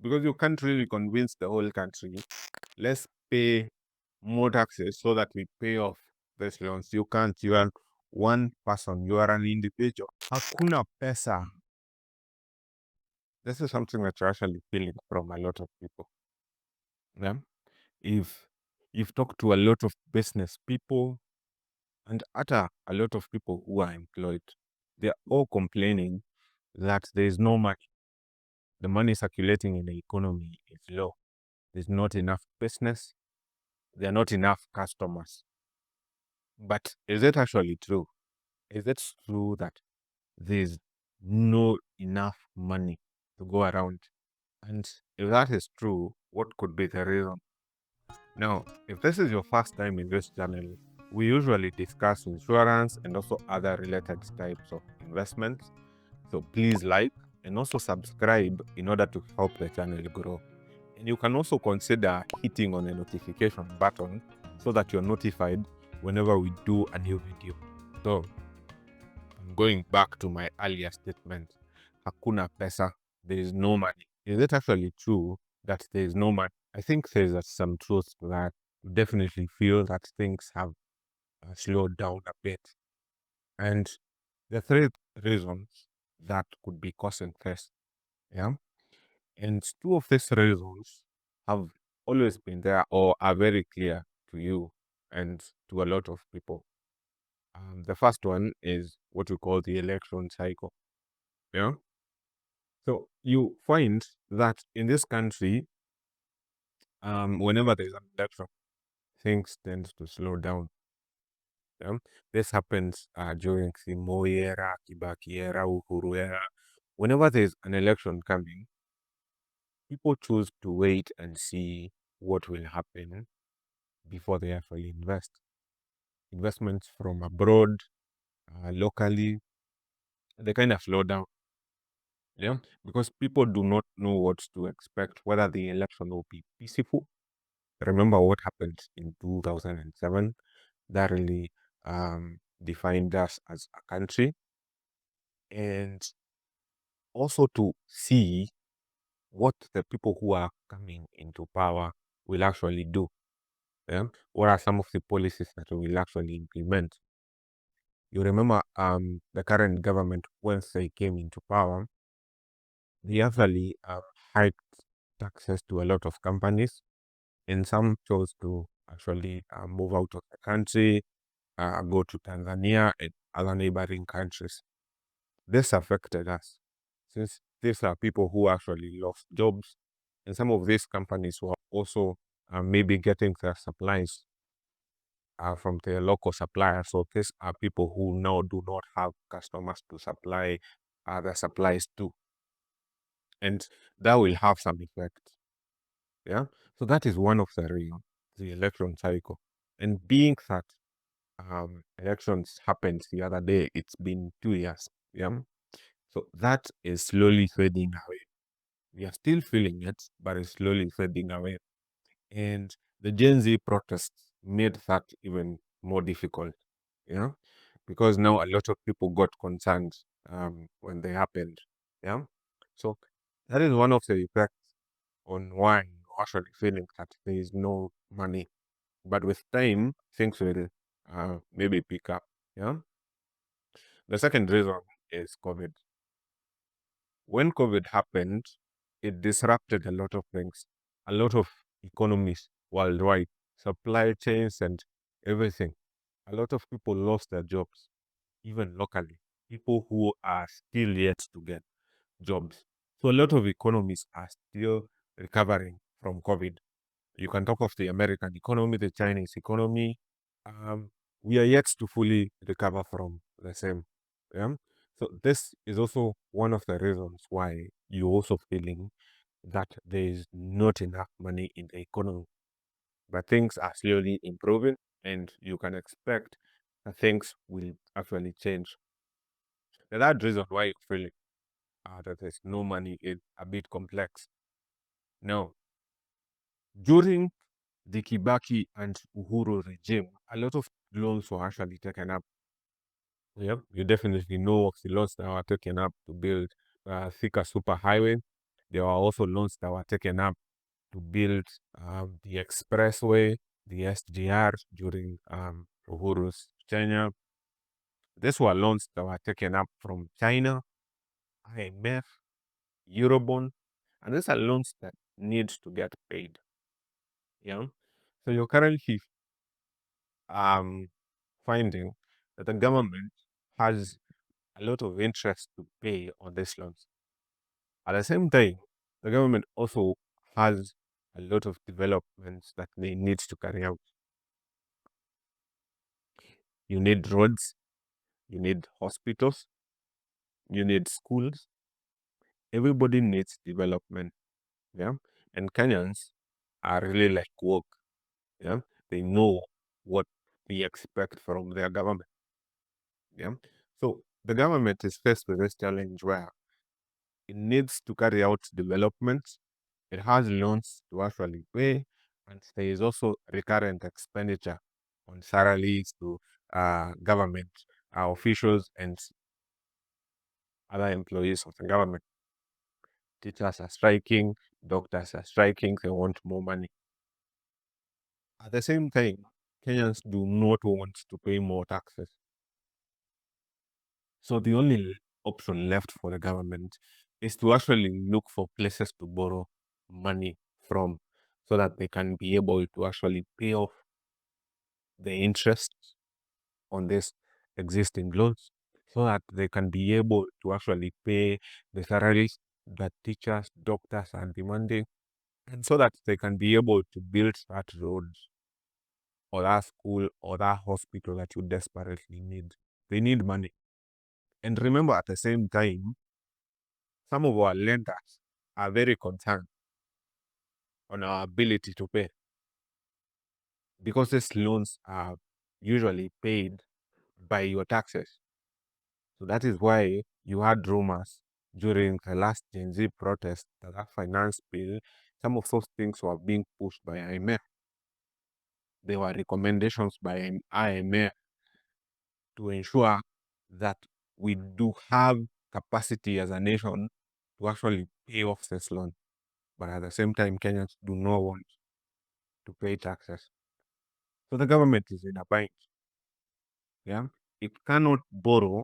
because you can't really convince the whole country. Let's pay more taxes so that we pay off these loans. You can't. You are one person. You are an individual. Hakuna pesa. This is something that you're actually feeling from a lot of people. Yeah. If you've talked to a lot of business people and other a lot of people who are employed, they're all complaining that there is no money. The money circulating in the economy is low. There's not enough business. There are not enough customers. But is it actually true? Is it true that there's no enough money to go around? And if that is true, what could be the reason? Now, if this is your first time in this channel, we usually discuss insurance and also other related types of investments. So please like and also subscribe in order to help the channel grow. And you can also consider hitting on the notification button so that you're notified whenever we do a new video. So I'm going back to my earlier statement. Hakuna pesa, there is no money. Is it actually true that there is no money? I think there's some truth to that. Definitely feel that things have slowed down a bit. And the three reasons that could be causing this. Yeah. And two of these reasons have always been there or are very clear to you and to a lot of people. The first one is what we call the election cycle. Yeah. So you find that in this country, whenever there's an election, things tend to slow down. Yeah? This happens during the Moi era, Kibaki era, Uhuru era. Whenever there's an election coming, people choose to wait and see what will happen before they actually invest. Investments from abroad, locally, they kind of slow down. Yeah, because people do not know what to expect, whether the election will be peaceful. Remember what happened in 2007? That really defined us as a country. And also to see what the people who are coming into power will actually do. Yeah? What are some of the policies that we will actually implement? You remember the current government, once they came into power, they actually hiked taxes to a lot of companies, and some chose to actually move out of the country, go to Tanzania and other neighboring countries. This affected us since these are people who actually lost jobs, and some of these companies were also maybe getting their supplies from their local suppliers. So these are people who now do not have customers to supply other supplies to, and that will have some effect. Yeah, so that is one of the reasons, the election cycle, and being that elections happened the other day, it's been 2 years. Yeah, so that is slowly fading away. We are still feeling it, but it's slowly fading away. And the Gen Z protests made that even more difficult, yeah, because now a lot of people got concerned when they happened, yeah. So that is one of the effects on why you're actually feeling that there is no money. But with time, things will maybe pick up, yeah. The second reason is COVID. When COVID happened, it disrupted a lot of things, a lot of economies worldwide, supply chains and everything. A lot of people lost their jobs, even locally, people who are still yet to get jobs. So a lot of economies are still recovering from COVID. You can talk of the American economy, the Chinese economy. We are yet to fully recover from the same. Yeah. So this is also one of the reasons why you're also feeling that there is not enough money in the economy. But things are slowly improving, and you can expect that things will actually change. The third reason why you're feeling that there's no money is a bit complex. Now, during the Kibaki and Uhuru regime, a lot of loans were actually taken up. Yep, you definitely know of the loans that were taken up to build Thika Super Highway. There were also loans that were taken up to build the expressway, the SGR during Uhuru's tenure. These were loans that were taken up from China, IMF, Eurobond, and these are loans that need to get paid. Yeah. So you're currently um, finding that the government has a lot of interest to pay on these loans. At the same time, the government also has a lot of developments that they need to carry out. You need roads, you need hospitals, you need schools. Everybody needs development. Yeah. And Kenyans are really like work. Yeah. They know what we expect from their government. Yeah. So the government is faced with this challenge where it needs to carry out development. It has loans to actually pay, and there is also recurrent expenditure on salaries to government officials and other employees of the government. Teachers are striking, doctors are striking, they want more money. At the same time, Kenyans do not want to pay more taxes. So the only option left for the government is to actually look for places to borrow money from so that they can be able to actually pay off the interest on this existing loans so that they can be able to actually pay the salaries that teachers, doctors are demanding, and so that they can be able to build that road or that school or that hospital that you desperately need. They need money. And remember, at the same time, some of our lenders are very concerned on our ability to pay because these loans are usually paid by your taxes. So that is why you had rumors during the last Gen Z protest that finance bill, some of those things were being pushed by IMF. There were recommendations by IMF to ensure that we do have capacity as a nation to actually pay off this loan. But at the same time, Kenyans do not want to pay taxes. So the government is in a bind. Yeah. It cannot borrow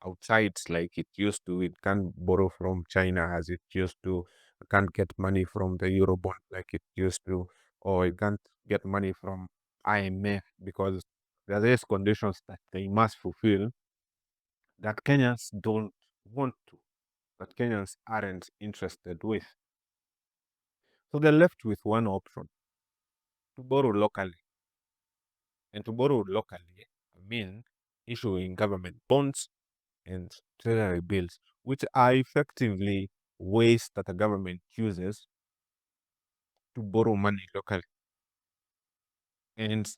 outside like it used to. It can't borrow from China as it used to. It can't get money from the Eurobond like it used to. Or it can't get money from IMF because there are conditions that they must fulfill that Kenyans don't want to, that Kenyans aren't interested with. So they're left with one option to borrow locally. And to borrow locally, I mean issuing government bonds and treasury bills, which are effectively ways that the government uses to borrow money locally. And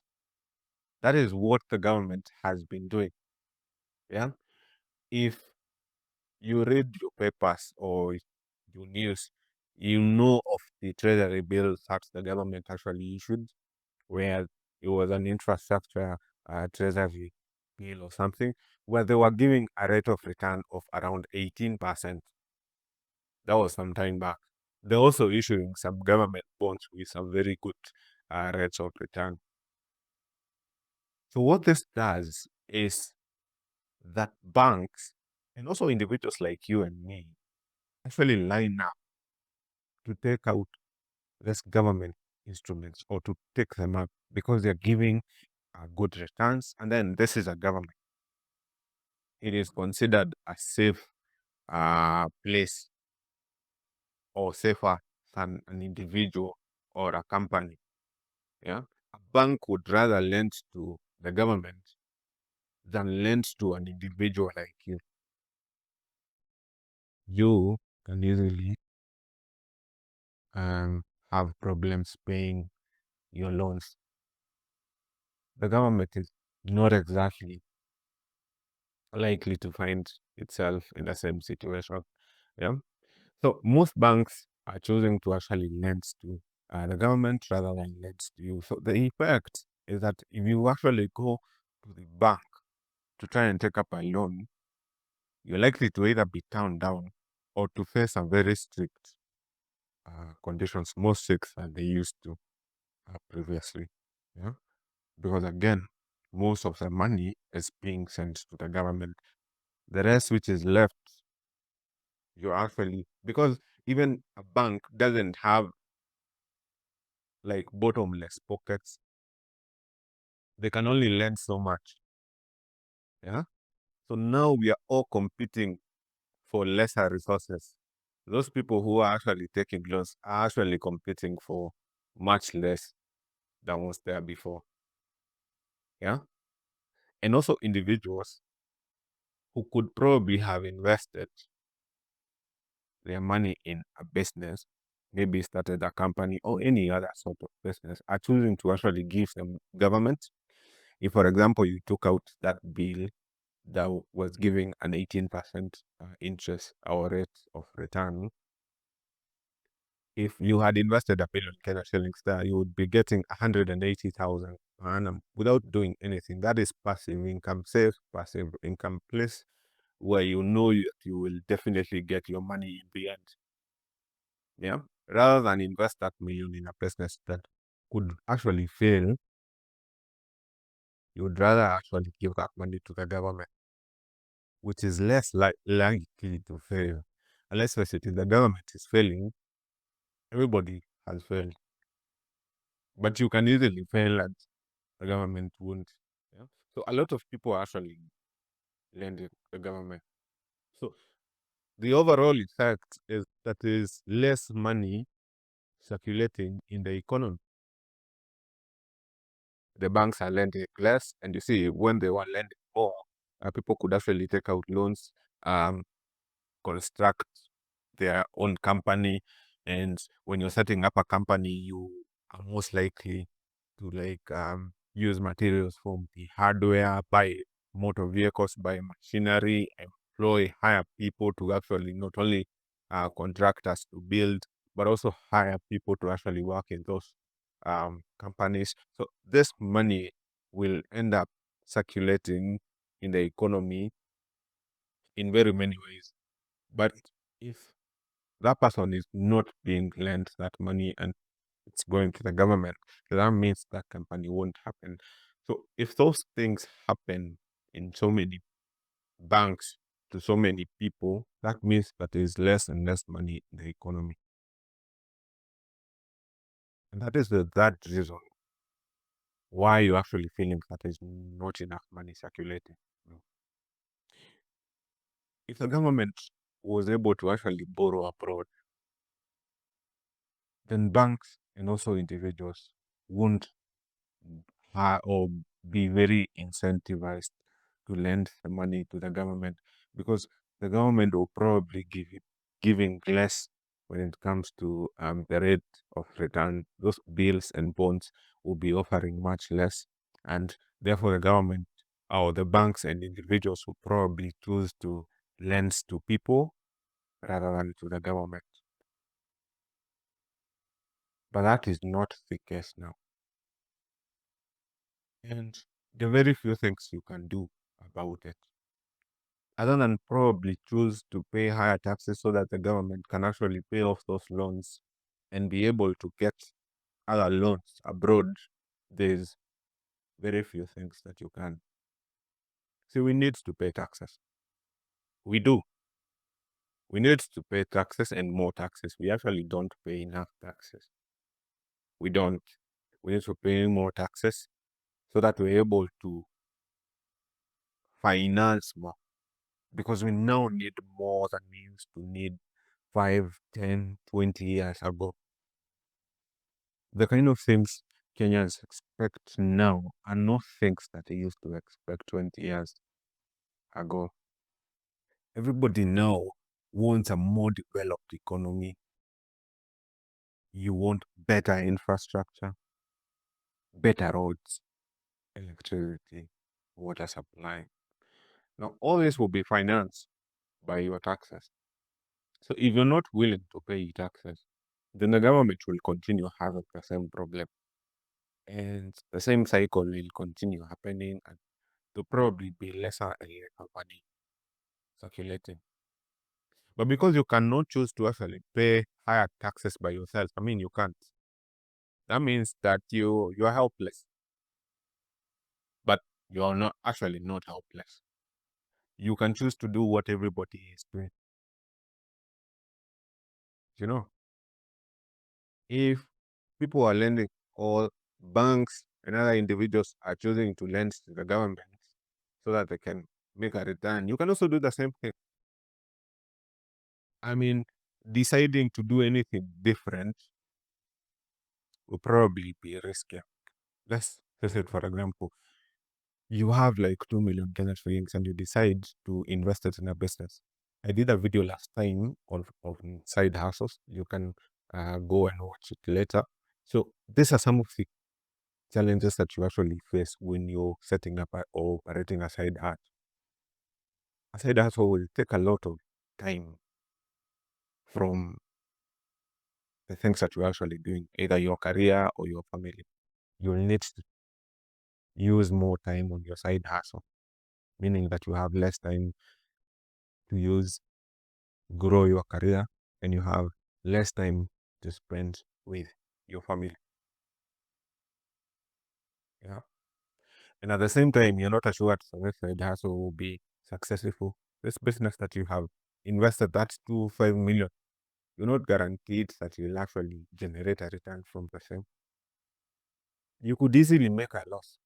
that is what the government has been doing. Yeah. If you read your papers or your news, you know of the treasury bills that the government actually issued, where it was an infrastructure treasury bill or something, where they were giving a rate of return of around 18%. That was some time back. They're also issuing some government bonds with some very good rates of return. So what this does is that banks and also individuals like you and me actually line up to take out this government instruments or to take them up because they're giving good returns. And then this is a government. It is considered a safe place or safer than an individual or a company. Yeah. A bank would rather lend to the government than lend to an individual like you. You can easily have problems paying your loans. The government is not exactly likely to find itself in the same situation. Yeah. So most banks are choosing to actually lend to the government rather than lend to you. So the effect is that if you actually go to the bank to try and take up a loan, you're likely to either be turned down or to face some very strict conditions, more strict than they used to previously. Yeah, because again, most of the money is being sent to the government. The rest, which is left, you actually, because even a bank doesn't have like bottomless pockets. They can only lend so much. Yeah. So now we are all competing for lesser resources. Those people who are actually taking loans are actually competing for much less than was there before. Yeah. And also individuals who could probably have invested their money in a business, maybe started a company or any other sort of business, are choosing to actually give them government. If, for example, you took out that bill that was giving an 18% interest or rate of return, if you had invested a billion Kenya shillings there, you would be getting 180,000 per annum without doing anything. That is passive income, safe passive income place where you know you will definitely get your money in the end. Yeah. Rather than invest that million in a business that could actually fail, you would rather actually give that money to the government, which is less likely to fail. And let's face it, if the government is failing, everybody has failed. But you can easily fail and the government won't. Yeah? So a lot of people are actually lending the government. So the overall effect is that is less money circulating in the economy. The banks are lending less, and you see when they were lending more, people could actually take out loans, um, construct their own company, and when you're setting up a company, you are most likely to use materials from the hardware, buy motor vehicles, buy machinery, employ, hire people to actually not only contractors to build, but also hire people to actually work in those companies. So this money will end up circulating in the economy in very many ways. But if that person is not being lent that money and it's going to the government, that means that company won't happen. So if those things happen in so many banks to so many people, that means that there is less and less money in the economy. And that is that reason why you're actually feeling that there's not enough money circulating. If the government was able to actually borrow abroad, then banks and also individuals won't or be very incentivized to lend the money to the government, because the government will probably giving less when it comes to the rate of return. Those bills and bonds will be offering much less, and therefore the government or the banks and individuals will probably choose to lend to people rather than to the government. But that is not the case now. And there are very few things you can do about it, other than probably choose to pay higher taxes so that the government can actually pay off those loans and be able to get other loans abroad. There's very few things that you can. See, we need to pay taxes. We do. We need to pay taxes and more taxes. We actually don't pay enough taxes. We don't. We need to pay more taxes so that we're able to finance more, because we now need more than we used to need 5, 10, 20 years ago. The kind of things Kenyans expect now are not things that they used to expect 20 years ago. Everybody now wants a more developed economy. You want better infrastructure, better roads, electricity, water supply. Now, all this will be financed by your taxes. So if you're not willing to pay taxes, then the government will continue having the same problem. And the same cycle will continue happening, and there'll probably be lesser and lesser money circulating. But because you cannot choose to actually pay higher taxes by yourself, I mean, you can't. That means that you are helpless. But you are not actually not helpless. You can choose to do what everybody is doing. You know, if people are lending or banks and other individuals are choosing to lend to the government so that they can make a return, you can also do the same thing. I mean, deciding to do anything different will probably be riskier. Let's say, for example, you have like 2 million Kenyan shillings and you decide to invest it in a business. I did a video last time on side hustles. You can go and watch it later. So these are some of the challenges that you actually face when you're setting up or operating a side hustle. A side hustle will take a lot of time from the things that you're actually doing, either your career or your family. You'll need to use more time on your side hustle, meaning that you have less time to use grow your career and you have less time to spend with your family. Yeah. And at the same time, you're not assured that this side hustle will be successful. This business that you have invested that 5 million, you're not guaranteed that you'll actually generate a return from the same. You could easily make a loss.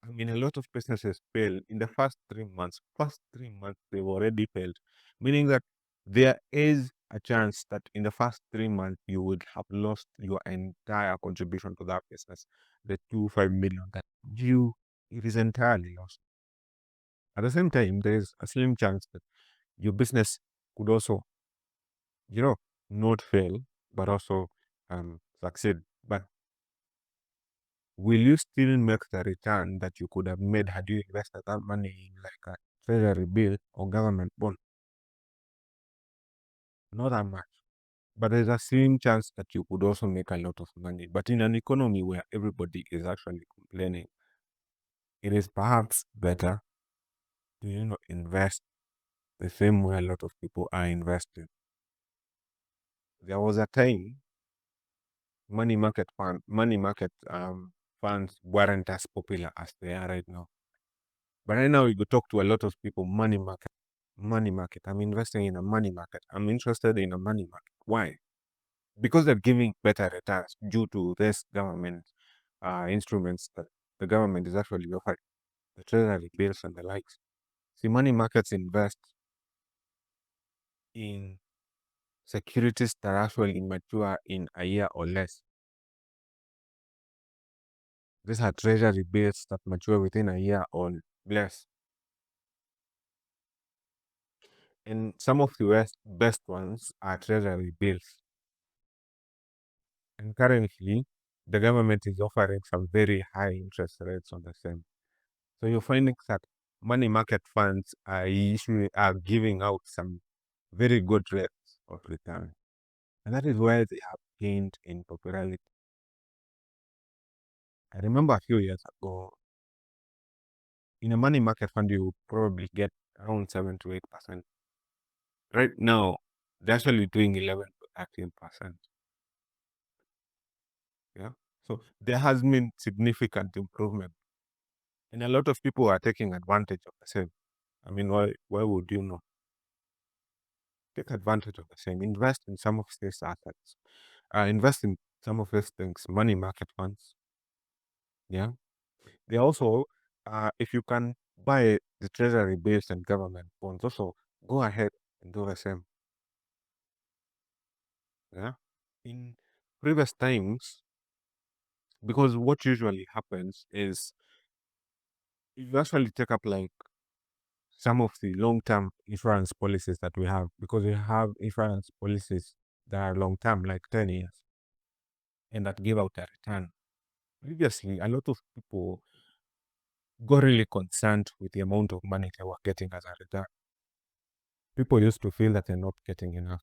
I mean, a lot of businesses fail in the first 3 months. First 3 months, they've already failed, meaning that there is a chance that in the first 3 months, you would have lost your entire contribution to that business. The 5 million that it is entirely lost. At the same time, there is a slim chance that your business could also, not fail, but also succeed. But will you still make the return that you could have made had you invested that money in like a treasury bill or government bond? Not that much. But there's a slim chance that you could also make a lot of money. But in an economy where everybody is actually complaining, it is perhaps better to invest the same way a lot of people are investing. There was a time money market funds weren't as popular as they are right now. But right now, you go talk to a lot of people, money market. I'm investing in a money market. I'm interested in a money market. Why? Because they're giving better returns due to this government instruments that the government is actually offering, the treasury bills and the likes. See, money markets invest in securities that actually mature in a year or less. These are treasury bills that mature within a year or less. And some of the best ones are treasury bills. And currently, the government is offering some very high interest rates on the same. So you're finding that money market funds are giving out some very good rates of return. And that is where they have gained in popularity. I remember a few years ago, in a money market fund, you probably get around 7 to 8%. Right now, they're actually doing 11 to 13%. Yeah. So there has been significant improvement. And a lot of people are taking advantage of the same. I mean, why would you not take advantage of the same? Invest in some of these assets. Invest in some of these things, money market funds. Yeah. They also, if you can buy the treasury bills and government bonds, also go ahead and do the same. Yeah. In previous times, because what usually happens is if you actually take up like some of the long-term insurance policies that we have, because we have insurance policies that are long-term, like 10 years, and that give out a return. Previously, a lot of people got really concerned with the amount of money they were getting as a return. People used to feel that they're not getting enough.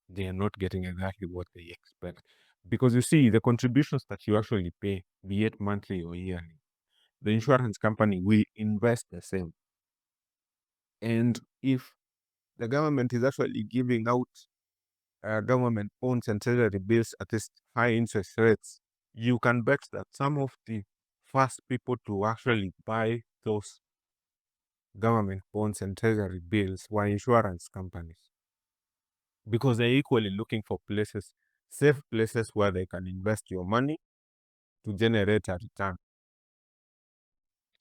They are not getting exactly what they expect. Because you see, the contributions that you actually pay, be it monthly or yearly, the insurance company will invest the same. And if the government is actually giving out government bonds and treasury bills at this high interest rates, you can bet that some of the first people to actually buy those government bonds and treasury bills were insurance companies, because they're equally looking for places, safe places where they can invest your money to generate a return.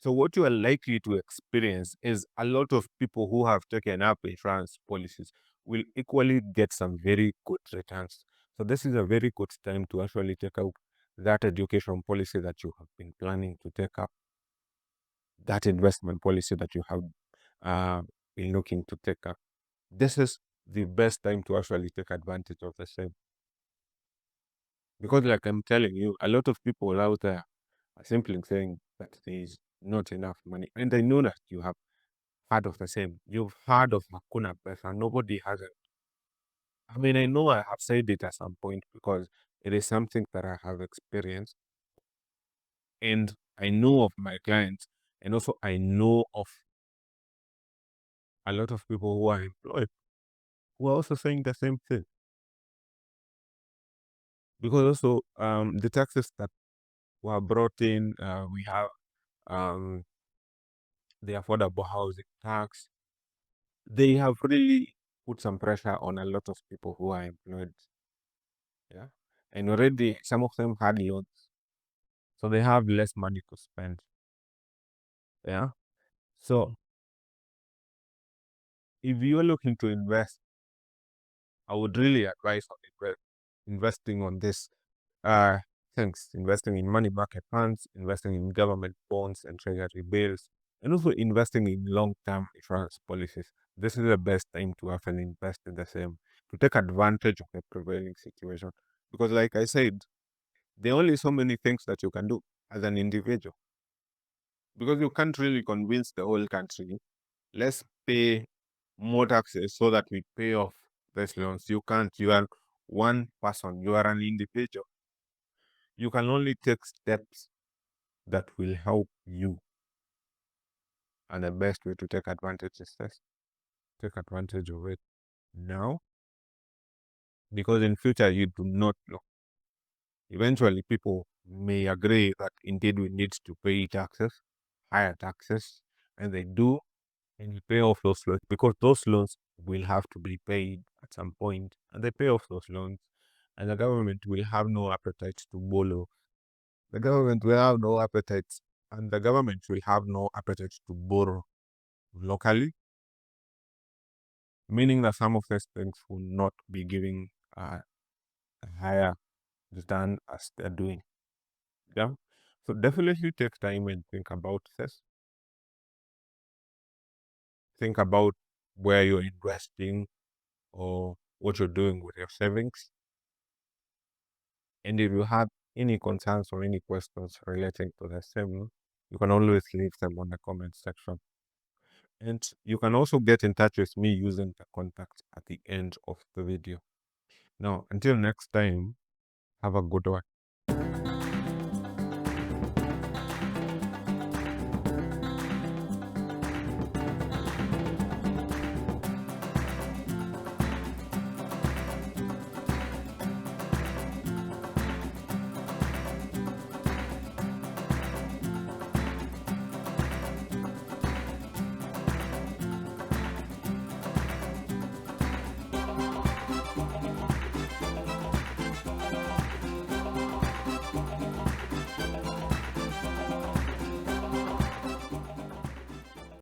So what you are likely to experience is a lot of people who have taken up insurance policies will equally get some very good returns. So this is a very good time to actually take out that education policy that you have been planning to take up, that investment policy that you have uh, been looking to take up. This is the best time to actually take advantage of the same. Because like I'm telling you, a lot of people out there are simply saying that there is not enough money. And I know that you have heard of the same. You've heard of HAKUNA PESA. Nobody has it. I mean, I know I have said it at some point because it is something that I have experienced. And I know of my clients. And also I know of a lot of people who are employed who are also saying the same thing. Because also the taxes that were brought in, we have um, the affordable housing tax. They have really put some pressure on a lot of people who are employed. Yeah. And already some of them had loans, so they have less money to spend. Yeah. So if you're looking to invest, I would really advise on investing on this things, investing in money market funds, investing in government bonds and treasury bills, and also investing in long-term insurance policies. This is the best time to actually invest in the same, to take advantage of the prevailing situation. Because like I said, there are only so many things that you can do as an individual. Because you can't really convince the whole country, let's pay more taxes so that we pay off these loans. You can't. You are one person, you are an individual. You can only take steps that will help you. And the best way to take advantage is this. Take advantage of it now. Because in future you do not know. Eventually people may agree that indeed we need to pay taxes, higher taxes, and they do, and you pay off those loans because those loans will have to be paid at some point, and they pay off those loans, and the government will have no appetite to borrow. The government will have no appetite, and the government will have no appetite to borrow locally, meaning that some of these things will not be giving a higher return as they're doing. Yeah. So definitely take time and think about this. Think about where you're investing or what you're doing with your savings. And if you have any concerns or any questions relating to the same, you can always leave them on the comment section. And you can also get in touch with me using the contact at the end of the video. Now, until next time, have a good one.